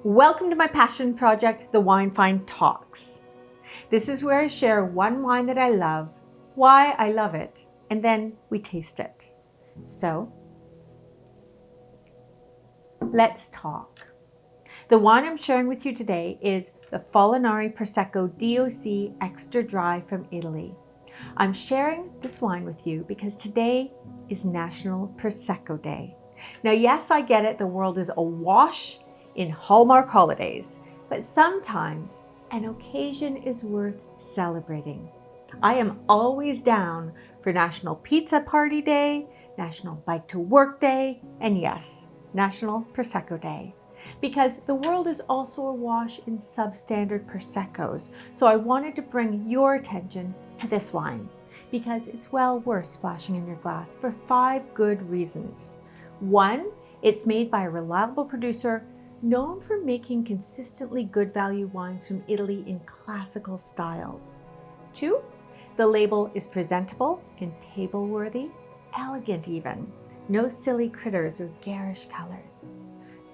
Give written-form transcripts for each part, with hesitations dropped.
Welcome to my passion project, the Wine Find Talks. This is where I share one wine that I love, why I love it, and then we taste it. So, let's talk. The wine I'm sharing with you today is the Folonari Prosecco DOC Extra Dry from Italy. I'm sharing this wine with you because today is National Prosecco Day. Now, yes, I get it, the world is awash in Hallmark holidays, but sometimes an occasion is worth celebrating. I am always down for National Pizza Party Day, National Bike to Work Day, and yes, National Prosecco Day. Because the world is also awash in substandard Proseccos, so I wanted to bring your attention to this wine because it's well worth splashing in your glass for 5 good reasons. 1, it's made by a reliable producer known for making consistently good value wines from Italy in classical styles. 2, the label is presentable and table-worthy, elegant even. No silly critters or garish colors.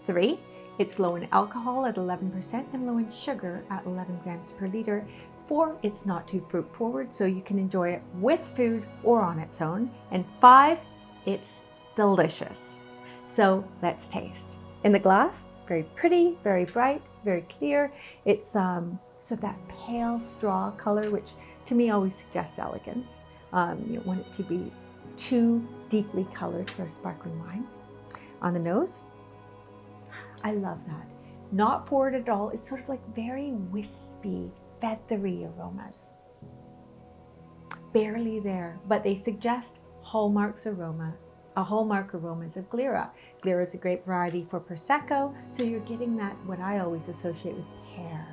3, it's low in alcohol at 11% and low in sugar at 11 grams per liter. 4, it's not too fruit forward, so you can enjoy it with food or on its own. And 5, it's delicious. So let's taste. In the glass, very pretty, very bright, very clear. It's sort of that pale straw color, which to me always suggests elegance. You don't want it to be too deeply colored for a sparkling wine. On the nose, I love that. Not forward at all. It's sort of like very wispy, feathery aromas. Barely there, but they suggest Hallmark aromas of Glera. Glera is a great variety for Prosecco, so you're getting that, what I always associate with pear.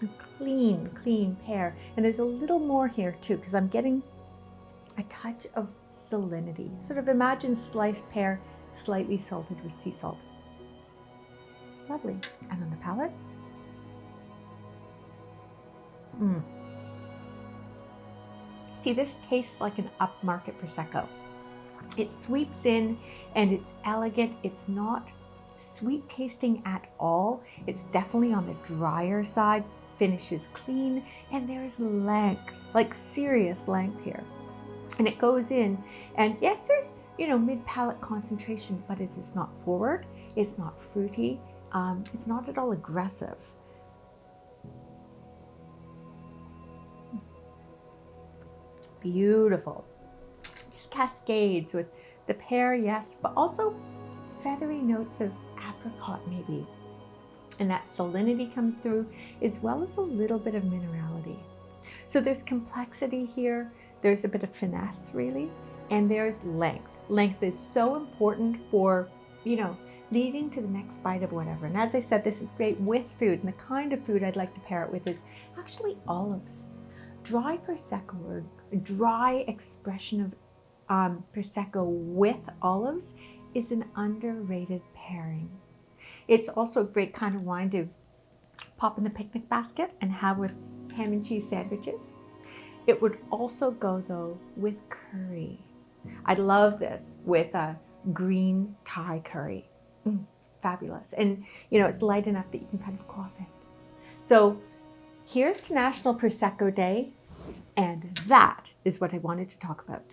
A clean pear. And there's a little more here too, because I'm getting a touch of salinity. Sort of imagine sliced pear, slightly salted with sea salt. Lovely. And on the palate, See, this tastes like an upmarket Prosecco. It sweeps in and it's elegant. It's not sweet tasting at all. It's definitely on the drier side. Finish is clean and there's length, like serious length here. And it goes in and yes, there's, mid-palate concentration, but it's not forward. It's not fruity. It's not at all aggressive. Beautiful. Just cascades with the pear, yes, but also feathery notes of apricot maybe. And that salinity comes through as well as a little bit of minerality. So there's complexity here. There's a bit of finesse really, and there's length. Length is so important for, leading to the next bite of whatever. And as I said, this is great with food, and the kind of food I'd like to pair it with is actually olives. Dry Prosecco or dry expression of Prosecco with olives is an underrated pairing. It's also a great kind of wine to pop in the picnic basket and have with ham and cheese sandwiches. It would also go though with curry. I'd love this with a green Thai curry. Fabulous. And it's light enough that you can kind of quaff it. So here's to National Prosecco Day, and that is what I wanted to talk about.